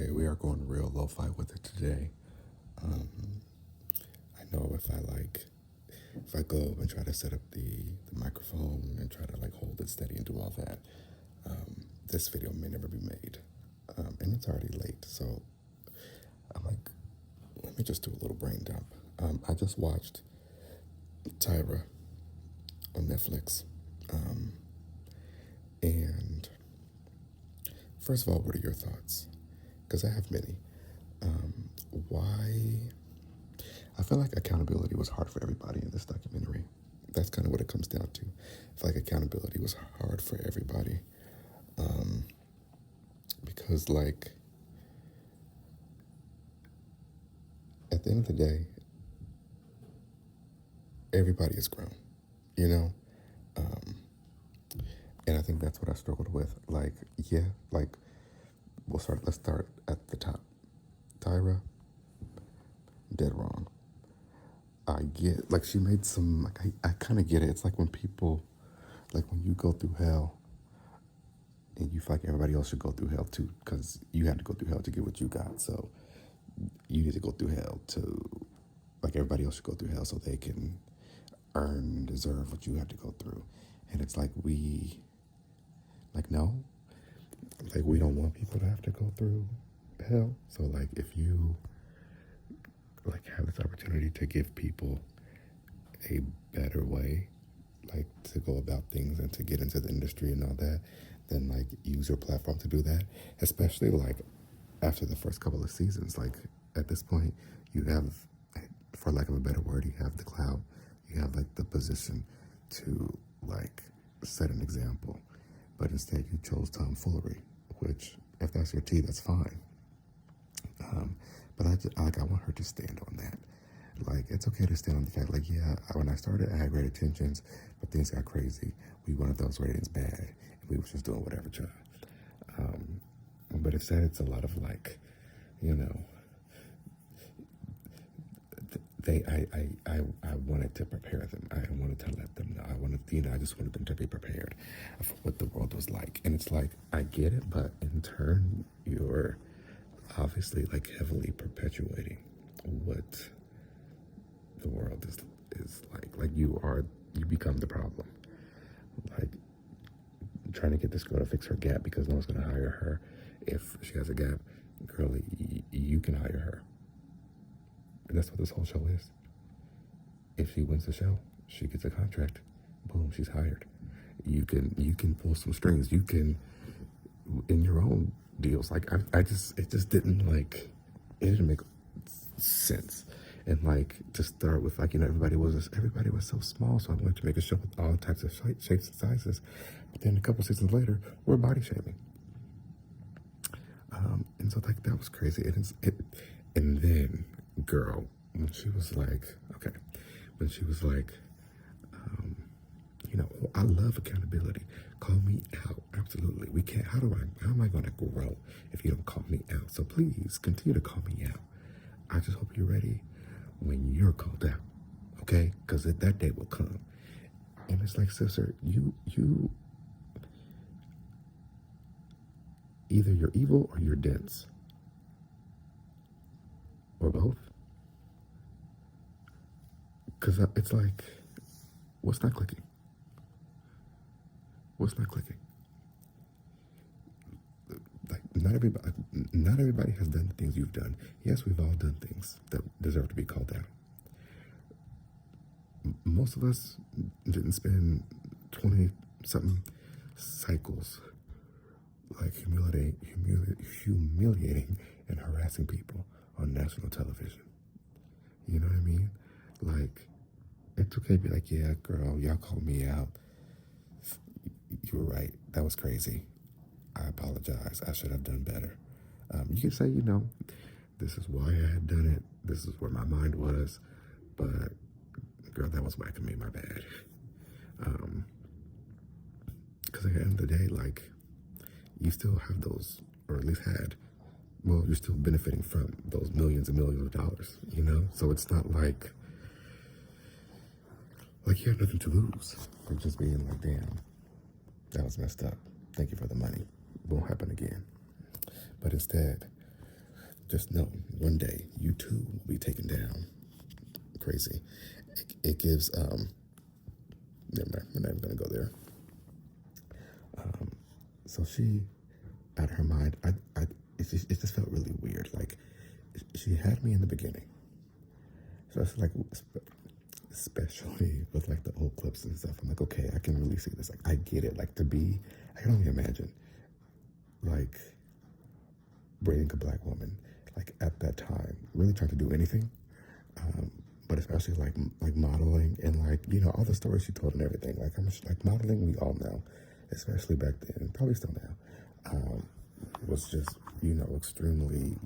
Okay, we are going real lo-fi with it today. Um, I know if I go and try to set up the microphone and try to like hold it steady and do all that, this video may never be made. And it's already late, so I'm like, let me just do a little brain dump. I just watched Tyra on Netflix. And first of all, what are your thoughts? Because I have many. Why? I feel like accountability was hard for everybody in this documentary. That's kind of what it comes down to. I feel like accountability was hard for everybody. Because, like, at the end of the day, everybody is grown, you know? And I think that's what I struggled with. Like, yeah, like, let's start at the top. Tyra, dead wrong. I get, like, she made some, like, I kind of get it. It's like when people, like, when you go through hell and you feel like everybody else should go through hell too, because you had to go through hell to get what you got. So you need to go through hell to, like, everybody else should go through hell so they can earn and deserve what you had to go through. And it's like, no, like, we don't want people to have to go through hell. So, like, if you, like, have this opportunity to give people a better way, like, to go about things and to get into the industry and all that, then, like, use your platform to do that. Especially, like, after the first couple of seasons, like, at this point, you have, for lack of a better word, you have the clout, you have, like, the position to, like, set an example. But instead, you chose tomfoolery, which, if that's your tea, that's fine. But I want her to stand on that. Like, it's okay to stand on the fact, like, yeah, when I started, I had great intentions, but things got crazy. We wanted those ratings bad, and we was just doing whatever, child. But instead, it's a lot of, like, you know, I wanted to prepare them. I wanted to let them know. I just wanted them to be prepared for what the world was like. And it's like, I get it, but in turn, you're obviously, like, heavily perpetuating what the world is like. Like, you become the problem. Like, trying to get this girl to fix her gap because no one's going to hire her if she has a gap. Girl, you can hire her. And that's what this whole show is. If she wins the show, she gets a contract. Boom, she's hired. You can pull some strings. You can, in your own deals. Like, it just didn't, like, it didn't make sense. And, like, to start with, like, you know, everybody was so small, so I wanted to make a show with all types of shapes and sizes. But then a couple seasons later, we're body shaming. And so, like, that was crazy. And then, girl, when she was like, you know, I love accountability. Call me out. Absolutely. We can't, how am I going to grow if you don't call me out? So please continue to call me out. I just hope you're ready when you're called out. Okay? Because that day will come. And it's like, sister, you either you're evil or you're dense. Or both. Because it's like, what's not clicking? What's not clicking? Like, not everybody has done the things you've done. Yes, we've all done things that deserve to be called out. Most of us didn't spend 20-something cycles, like, humiliating and harassing people on national television. You know what I mean? Like, it's okay to be like, yeah, girl, y'all called me out. You were right. That was crazy. I apologize. I should have done better. You can say, you know, this is why I had done it. This is where my mind was. But, girl, that was whack of me. My bad. Because at the end of the day, like, you still have those, or at least had, well, you're still benefiting from those millions and millions of dollars, you know? So it's not like you have nothing to lose from just being like, damn, that was messed up. Thank you for the money. Won't happen again. But instead, just know one day you too will be taken down. Crazy. It gives, never mind, we're not even going to go there. So she, out of her mind, it just felt really weird. Like, she had me in the beginning. So it's like, especially with like the old clips and stuff. I'm like, okay, I can really see this. Like, I get it. Like, I can only imagine, like, being a black woman, like at that time, really trying to do anything, but especially like modeling and like all the stories she told and everything. Like how much like modeling we all know, especially back then, and probably still now, was just extremely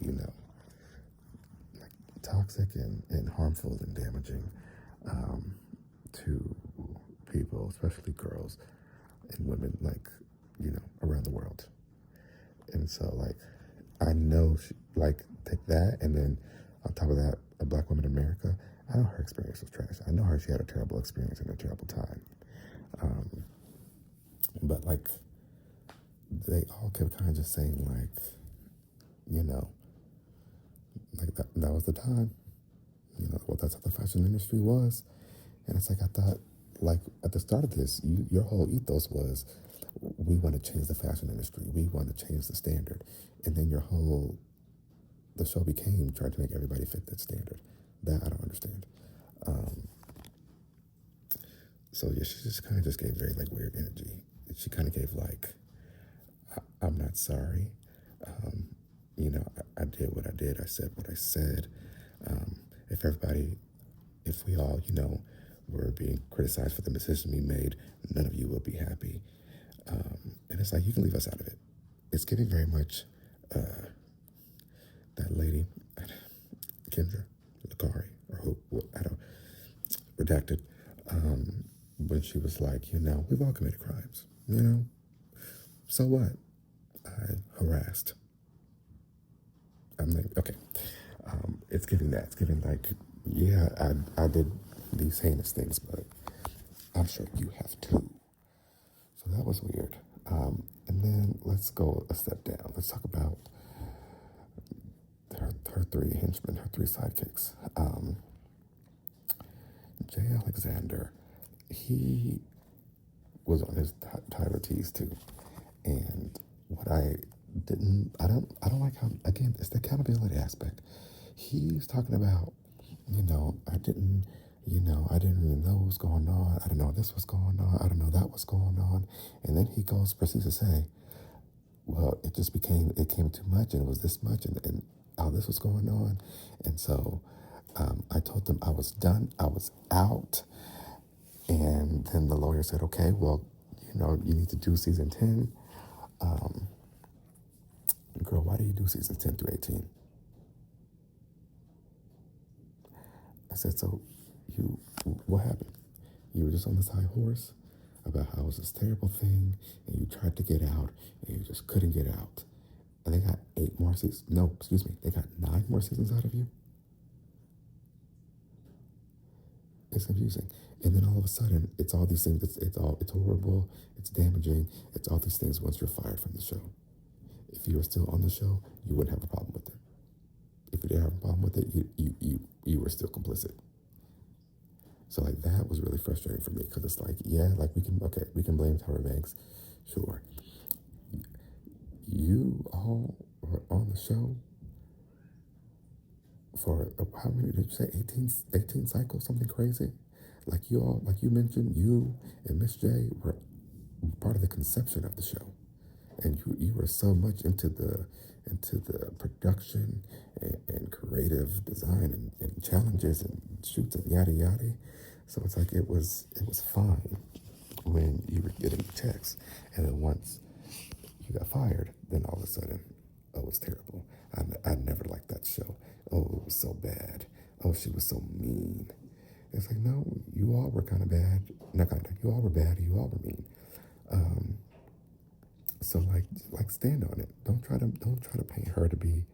like toxic and harmful and damaging to people, especially girls and women, like around the world. And so like I know like take that, and then on top of that, a black woman in America. I know her experience was trash. I know she had a terrible experience and a terrible time. But like they all kept kind of just saying like, like that was the time. Well, that's how the fashion industry was. And it's like I thought, like at the start of this, your whole ethos was, we want to change the fashion industry. We want to change the standard. And then the show became trying to make everybody fit that standard. That I don't understand. So yeah, she just kind of just gave very like weird energy. She kind of gave like, I'm not sorry. I did what I did. I said what I said. If we all, were being criticized for the decision we made, none of you will be happy. And it's like, you can leave us out of it. It's giving very much that lady, Kendra, Lakari, or who, I don't, redacted, when she was like, we've all committed crimes, so what? I harassed. I'm like, okay. It's giving that. It's giving like, yeah, I did these heinous things, but I'm sure you have too. So that was weird. And then let's go a step down. Let's talk about her three henchmen, her three sidekicks. Jay Alexander, he was on his Tyler T's too. And what I don't like how, again, it's the accountability aspect. He's talking about, I didn't really know what was going on. I didn't know this was going on. I didn't know that was going on. And then he proceeds to say, well, it came too much, and it was this much, and all this was going on. And so I told them I was done. I was out. And then the lawyer said, okay, well, you need to do season 10. Girl, why do you do season 10 through 18? I said, so what happened? You were just on this high horse about how it was this terrible thing, and you tried to get out, and you just couldn't get out. And they got 8 more seasons. No, excuse me. They got 9 more seasons out of you. It's confusing. And then all of a sudden, it's all these things. It's horrible. It's damaging. It's all these things once you're fired from the show. If you were still on the show, you wouldn't have a problem with it. If you didn't have a problem with it, you were still complicit. So like that was really frustrating for me, because it's like, yeah, like we can blame Tyra Banks, sure. You all were on the show for how many did you say? 18 cycles, something crazy. Like you mentioned, you and Miss J were part of the conception of the show, and you were so much into the production and creative design and challenges and shoots and yada yada. So it's like it was fine when you were getting checks, and then once you got fired, then all of a sudden, oh, it's terrible. I never liked that show. Oh, it was so bad. Oh, she was so mean. It's like, no, you all were kind of bad. Not kind of. You all were bad. You all were mean. So like stand on it. Don't try to paint her to be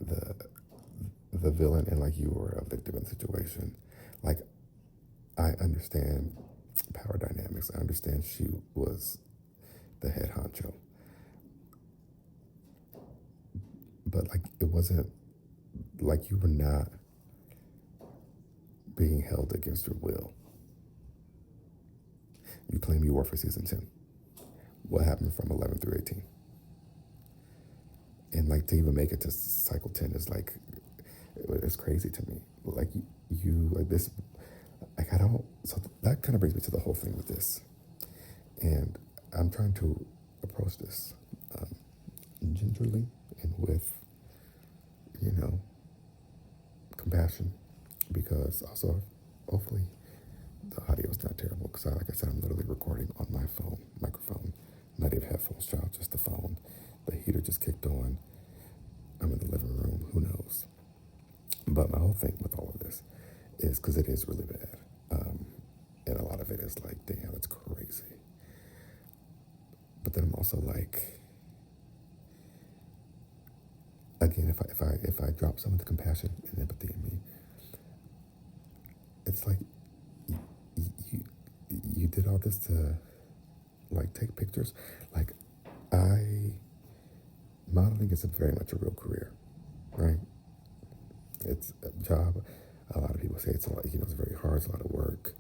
the villain, and like you were a victim in the situation. Like, I understand power dynamics. I understand she was the head honcho. But like it wasn't like you were not being held against your will. You claim you were for season 10. What happened from 11 through 18? And like to even make it to cycle 10 is like, it's crazy to me. Like you like this, like I don't, so that kind of brings me to the whole thing with this. And I'm trying to approach this gingerly and with, you know, compassion, because also hopefully the audio is not terrible, because like I said, I'm literally recording on my phone, microphone, not even headphones, child, just the phone. The heater just kicked on. I'm in the living room, who knows? But my whole thing with all of this is because it is really bad. And a lot of it is like, damn, it's crazy. But then I'm also like, again, if I drop some of the compassion and empathy in me, it's like you did all this to like take pictures. Like modeling is very much a real career, right? It's a job. A lot of people say it's a lot, it's very hard, it's a lot of work.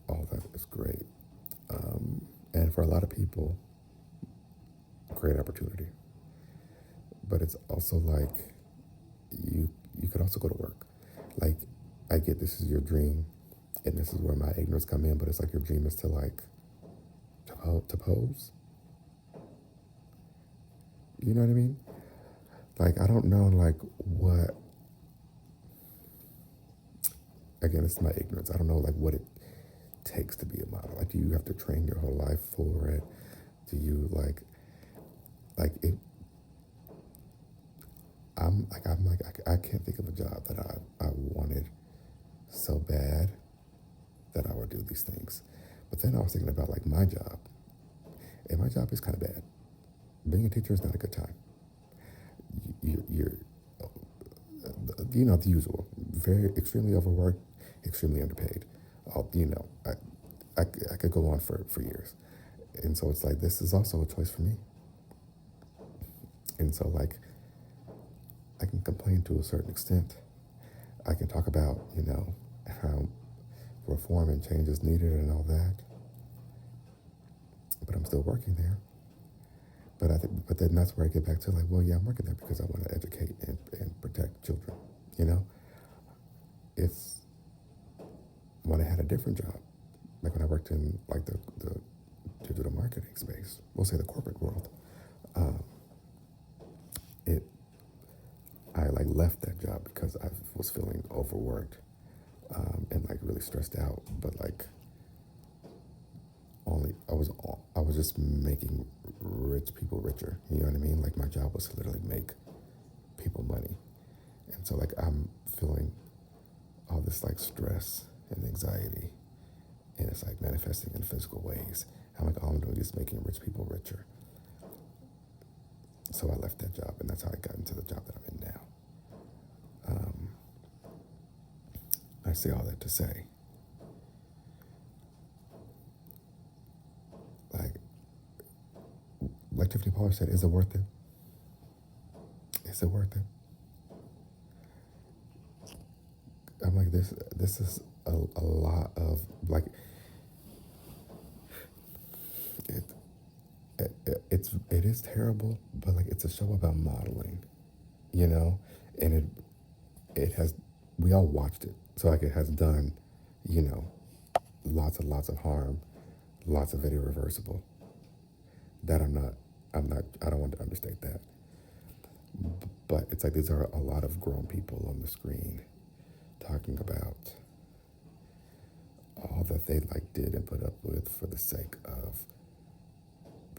All that is great. And for a lot of people, great opportunity. But it's also like you could also go to work. Like I get this is your dream, and this is where my ignorance come in, but it's like your dream is to like to pose. You know what I mean? Like I don't know like what, again, it's my ignorance. I don't know like what it takes to be a model. Like do you have to train your whole life for it? Do you like it? I'm like I can't think of a job that I wanted so bad that I would do these things. But then I was thinking about like my job, and my job is kind of bad. Being a teacher is not a good time. You're the usual, very extremely overworked, extremely underpaid. I could go on for years. And so it's like, this is also a choice for me. And so like, I can complain to a certain extent. I can talk about, how reform and change is needed and all that. But I'm still working there. But then that's where I get back to like, well, yeah, I'm working there because I want to educate and protect children. It's when I had a different job, like when I worked in like the digital marketing space, we'll say the corporate world. I like left that job because I was feeling overworked and like really stressed out. But like I was just making rich people richer. You know what I mean? Like my job was to literally make people money. And so like I'm feeling all this like stress and anxiety, and it's like manifesting in physical ways. I'm like, all I'm doing is making rich people richer. So I left that job, and that's how I got into the job that I'm in now. I say all that to say, like Tiffany Pollard said, is it worth it? Is it worth it? I'm like, this is a lot of like, it is terrible, but like it's a show about modeling, and it has, we all watched it, so like it has done, lots and lots of harm, lots of it irreversible. That I don't want to understate that. But it's like these are a lot of grown people on the screen talking about all that they like did and put up with for the sake of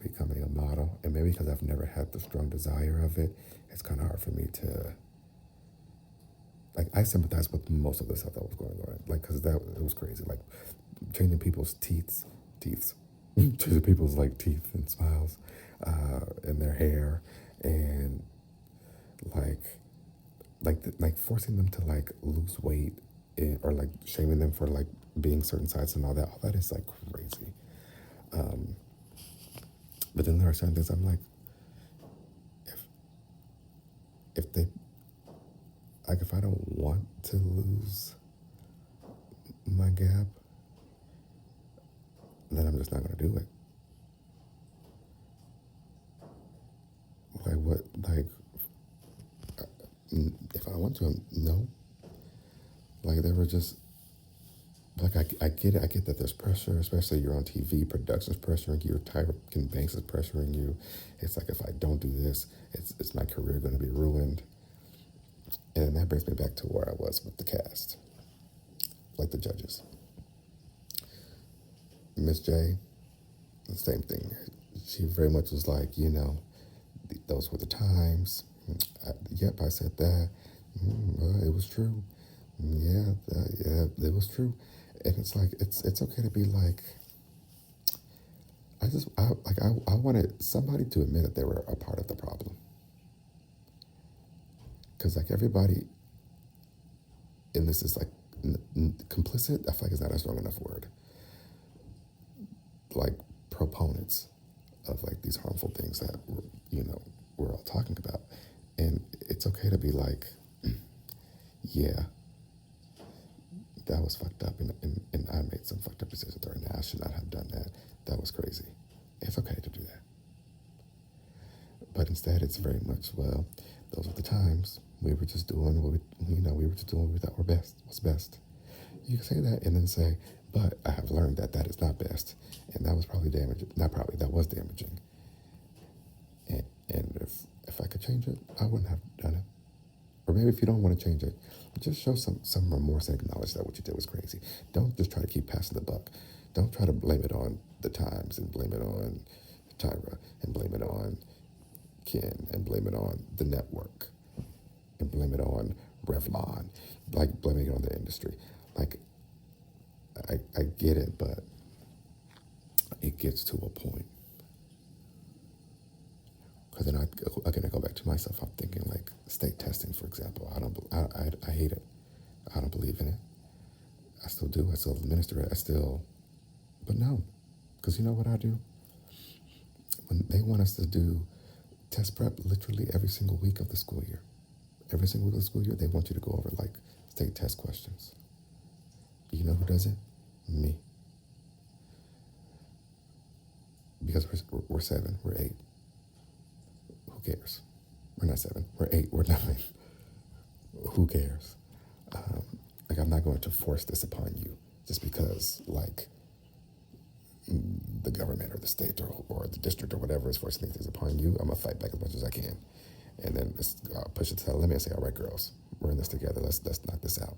becoming a model. And maybe because I've never had the strong desire of it, it's kind of hard for me to, like, I sympathize with most of the stuff that was going on. Like, because it was crazy. Like, changing people's teeth, changing people's, like, teeth and smiles, and their hair, and, like forcing them to, like, lose weight, or, like, shaming them for, like, being certain size and all that is, like, crazy. But then there are certain things I'm like, like if I don't want to lose my gap, then I'm just not gonna do it. Like what? Like if I want to, no. Like they were just like I get it. I get that there's pressure, especially you're on TV. Production's pressuring you. Tyra Banks is pressuring you. It's like if I don't do this, it's my career going to be ruined. And that brings me back to where I was with the cast, like the judges. Miss J, the same thing. She very much was like, those were the times. Yep, I said that. It was true. Yeah, it was true. And it's like it's okay to be like. I wanted somebody to admit that they were a part of the problem. Because like everybody in this is like complicit. I feel like it's not a strong enough word. Like proponents of like these harmful things that we're all talking about, and it's okay to be like, yeah, that was fucked up, and I made some fucked up decisions during that. I should not have done that. That was crazy. It's okay to do that. But instead, it's very much, well, those were the times. We were just doing what we were just doing what we thought was best. You can say that and then say, but I have learned that that is not best. And that was probably damaging. Not probably, that was damaging. And if I could change it, I wouldn't have done it. Or maybe if you don't want to change it, just show some remorse and acknowledge that what you did was crazy. Don't just try to keep passing the buck. Don't try to blame it on the times and blame it on Tyra and blame it on Ken and blame it on the network and blame it on Revlon, like blaming it on the industry. Like, I get it, but it gets to a point. Because then I go back to myself. I'm thinking like state testing, for example. I hate it. I don't believe in it. I still do. I still administer it. But no. Because you know what I do? When they want us to do test prep literally every single week of the school year. Every single week of the school year, they want you to go over like state test questions. You know who does it? Me. Because we're 7, we're 8. Who cares? We're not 7, we're 8, we're 9. Who cares? Like I'm not going to force this upon you just because like the government or the state or the district or whatever is forcing things upon you. I'm gonna fight back as much as I can, and then push it to the limit and say, "All right, girls, we're in this together. Let's knock this out."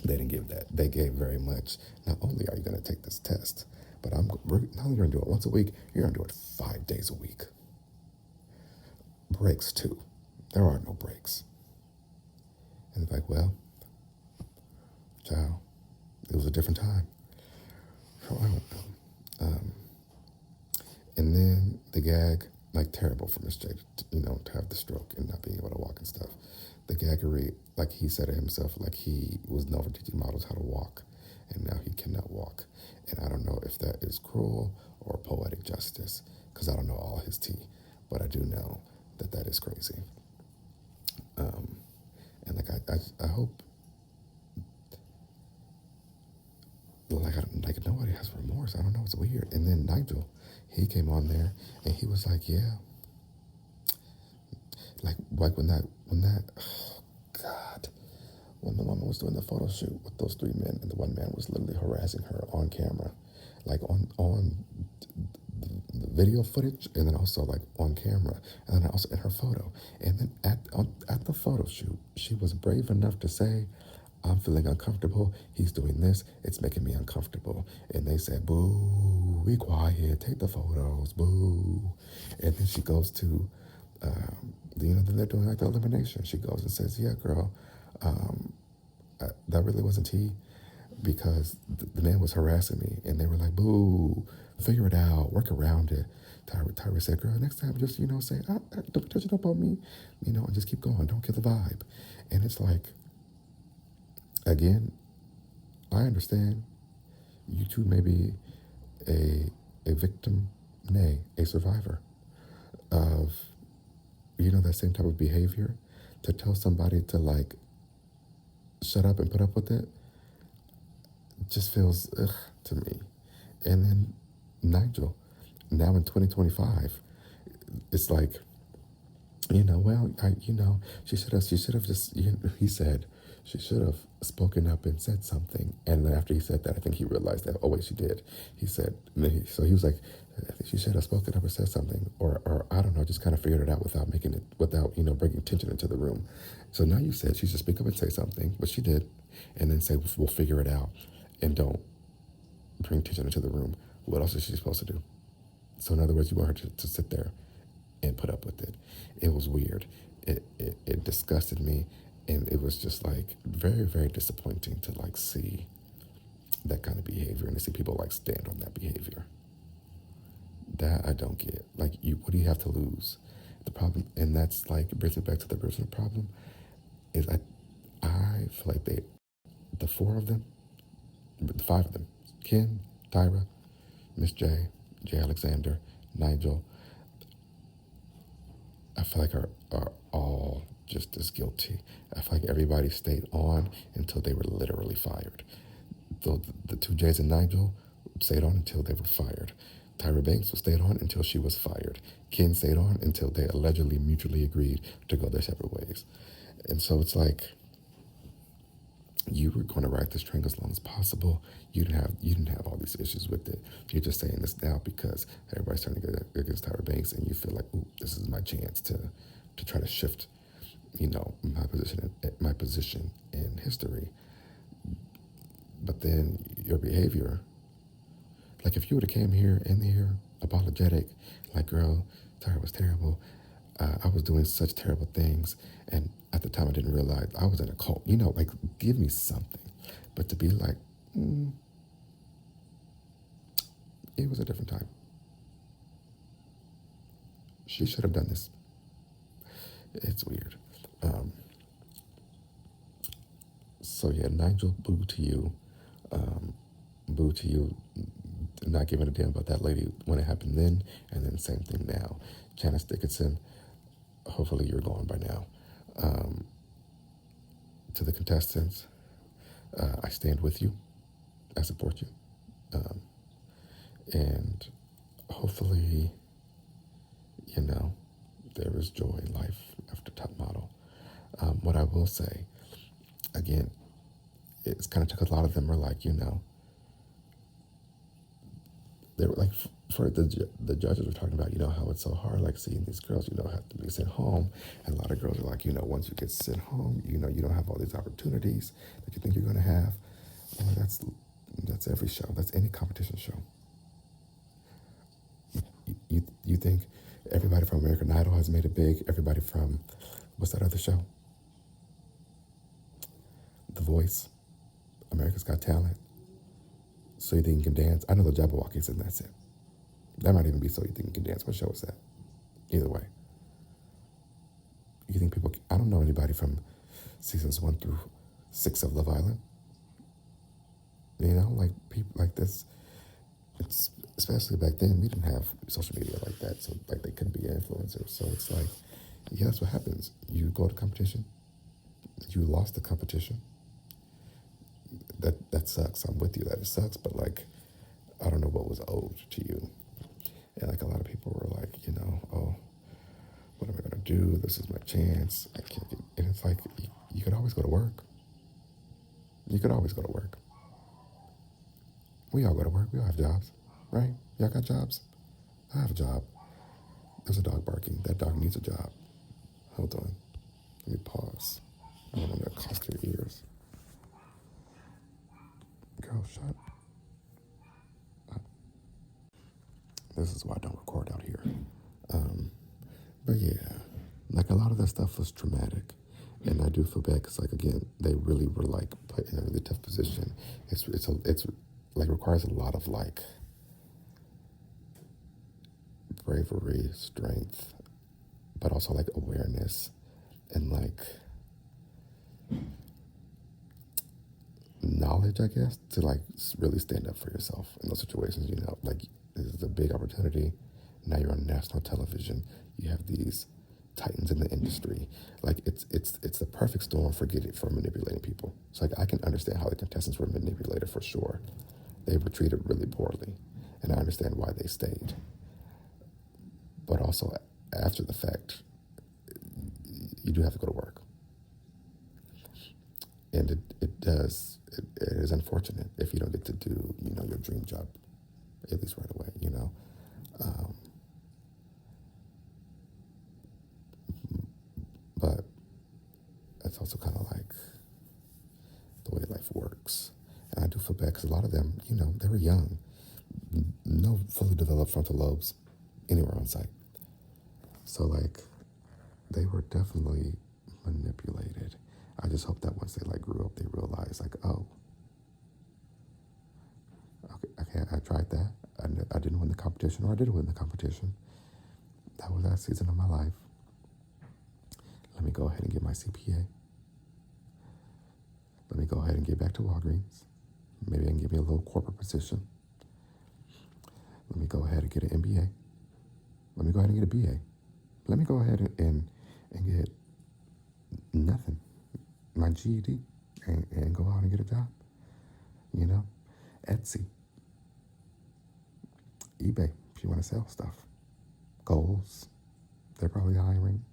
They didn't give that. They gave very much. Not only are you going to take this test, but we're not only going to do it once a week. You're going to do it 5 days a week. Breaks too. There are no breaks. And they're like, well, child, it was a different time. So I don't know. And then the gag, like terrible for Miss J, to have the stroke and not being able to walk and stuff. The gaggery, like he said it himself, like he was known for teaching models how to walk, and now he cannot walk. And I don't know if that is cruel or poetic justice, because I don't know all his tea, but I do know that that is crazy. And like I hope, like nobody has remorse. I don't know, it's weird. And then Nigel, he came on there and he was like, yeah, like when that oh God, when the woman was doing the photo shoot with those 3 men and the one man was literally harassing her on camera, like on the video footage, and then also like on camera, and then also in her photo. And then at the photo shoot, she was brave enough to say, I'm feeling uncomfortable. He's doing this. It's making me uncomfortable. And they said, boo, be quiet, take the photos, boo. And then she goes to, then they're doing like the elimination. She goes and says, yeah, girl, that really wasn't tea, because the man was harassing me. And they were like, boo, figure it out, work around it. Tyra said, girl, next time just, say, don't touch it up on me, and just keep going. Don't kill the vibe. And it's like, again, I understand you two may be a victim, nay, a survivor of, that same type of behavior. to tell somebody to like shut up and put up with it just feels ugh to me. And then Nigel, now in 2025, it's like, well, she should have just, he said, she should have spoken up and said something. And then after he said that, I think he realized that, oh, wait, she did. He said, so he was like, I think she should have spoken up or said something, or I don't know, just kind of figured it out without bringing tension into the room. So now you said she should speak up and say something, but she did, and then say, we'll figure it out, and don't bring tension into the room. What else is she supposed to do? So in other words, you want her to sit there and put up with it. It was weird. It disgusted me, and it was just like very, very disappointing to like see that kind of behavior and to see people like stand on that behavior. That I don't get. Like, what do you have to lose? The problem, and that's like brings it back to the original problem, is I feel like the four of them, the five of them, Ken, Tyra, Miss J, J. Alexander, Nigel, I feel like are all just as guilty. I feel like everybody stayed on until they were literally fired. The two J's and Nigel stayed on until they were fired. Tyra Banks stayed on until she was fired. Ken stayed on until they allegedly mutually agreed to go their separate ways. And so it's like, you were going to ride this train as long as possible. You didn't have all these issues with it. You're just saying this now because everybody's turning against Tyra Banks, and you feel like, ooh, this is my chance to try to shift, my position in history. But then your behavior, like if you would have came here apologetic, like, girl, Tyra was terrible. I was doing such terrible things, and at the time I didn't realize I was in a cult. Like, give me something. But to be like, it was a different time. She should have done this. It's weird. So yeah, Nigel, boo to you. Boo to you, not giving a damn about that lady when it happened then, and then same thing now. Janice Dickinson, hopefully you're gone by now. To the contestants, I stand with you. I support you. And hopefully, there is joy in life after top model. What I will say, again, it's kind of took a lot of them are like, they were like, for the judges were talking about, how it's so hard, like seeing these girls, have to be sent home. And a lot of girls are like, once you get sent home, you don't have all these opportunities that you think you're going to have. Well, that's every show. That's any competition show. You think everybody from American Idol has made it big? Everybody from, what's that other show? The Voice, America's Got Talent. So You Think You Can Dance. I know the Jabberwockies, and that's it. That might even be So You Think You Can Dance. What show is that? Either way. You think people, I don't know anybody from seasons 1 through 6 of Love Island. Like people like this. It's especially back then, we didn't have social media like that, so like they couldn't be influencers. So it's like, yeah, that's what happens. You go to competition, you lost the competition. That sucks. I'm with you that it sucks, but like, I don't know what was owed to you. And like a lot of people were like, oh, what am I gonna do? This is my chance. I can't get, and it's like, you could always go to work. You could always go to work. We all go to work. We all have jobs, right? Y'all got jobs? I have a job. There's a dog barking. That dog needs a job. Hold on. Let me pause. I don't want to cost your ears. Girl, shut up. This is why I don't record out here. But yeah, like a lot of that stuff was traumatic. And I do feel bad because, like, again, they really were like put in a really tough position. It's like requires a lot of like bravery, strength, but also like awareness and like knowledge, I guess, to like really stand up for yourself in those situations. Like, this is a big opportunity. Now you're on national television. You have these titans in the industry. Like it's the perfect storm for manipulating people. So like I can understand how the contestants were manipulated for sure. They were treated really poorly, and I understand why they stayed. But also after the fact, you do have to go to work, and it is unfortunate if you don't get to do your dream job at least right away. Um, but it's also kind of like the way life works. And I do feel bad because a lot of them, they were young, no fully developed frontal lobes anywhere on site. So like, they were definitely manipulated. I just hope that once they like grew up, they realized like, oh, okay, I tried that. I didn't win the competition, or I did win the competition. That was that season of my life. Let me go ahead and get my CPA. Let me go ahead and get back to Walgreens. Maybe I can get me a little corporate position. Let me go ahead and get an MBA. Let me go ahead and get a BA. Let me go ahead and get nothing, my GED, and go out and get a job. Etsy, eBay, if you want to sell stuff. Kohl's, they're probably hiring.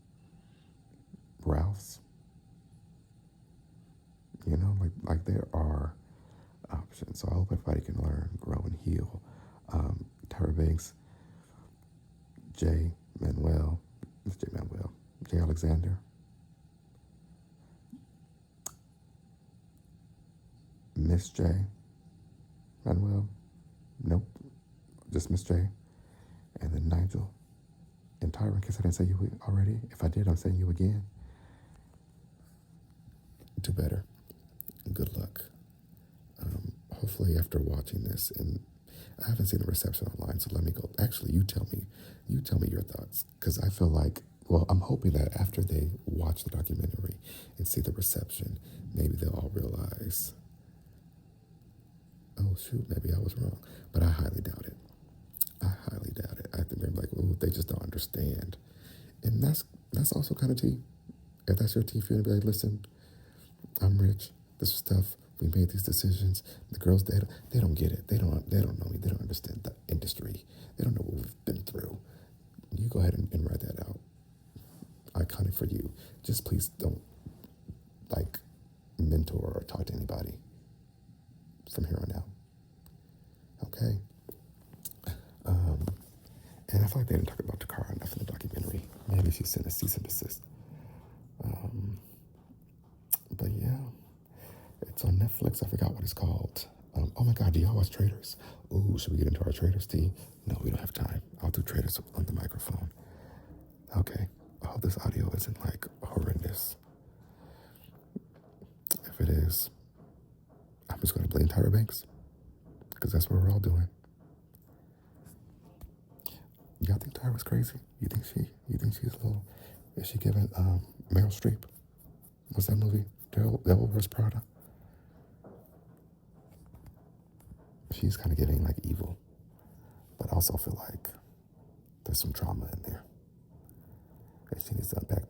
Ralph's, like there are options. So I hope everybody can learn, grow, and heal. Tyra Banks, J. Alexander, Miss J. Manuel, nope, just Miss J. And then Nigel and Tyra, in case I didn't say you already. If I did, I'm saying you again. Do better. Good luck. Hopefully after watching this, and I haven't seen the reception online, so let me go. Actually, you tell me your thoughts, because I feel like, well, I'm hoping that after they watch the documentary and see the reception, maybe they'll all realize, oh shoot, maybe I was wrong. But I highly doubt it. I think they're like, ooh, they just don't understand. And that's also kind of tea. If that's your tea, if you're gonna be like, listen, I'm rich, this is stuff, we made these decisions. The girls, they don't get it. They don't know me. They don't understand the industry. They don't know what we've been through. You go ahead and write that out. Iconic for you. Just please don't like mentor or talk to anybody from here on out. Okay. And I feel like they didn't talk about Takara enough in the documentary. Maybe she sent a cease and desist. But yeah, it's on Netflix. I forgot what it's called. Oh my God, do y'all watch Traders? Ooh, should we get into our Traders tea? No, we don't have time. I'll do Traders on the microphone. Okay. I hope this audio isn't like horrendous. If it is, I'm just going to blame Tyra Banks, because that's what we're all doing. Y'all think Tyra was crazy? You think she's a little, is she giving Meryl Streep? What's that movie? Devil Wears Prada? She's kind of giving like evil, but I also feel like there's some trauma in there that she needs to unpack.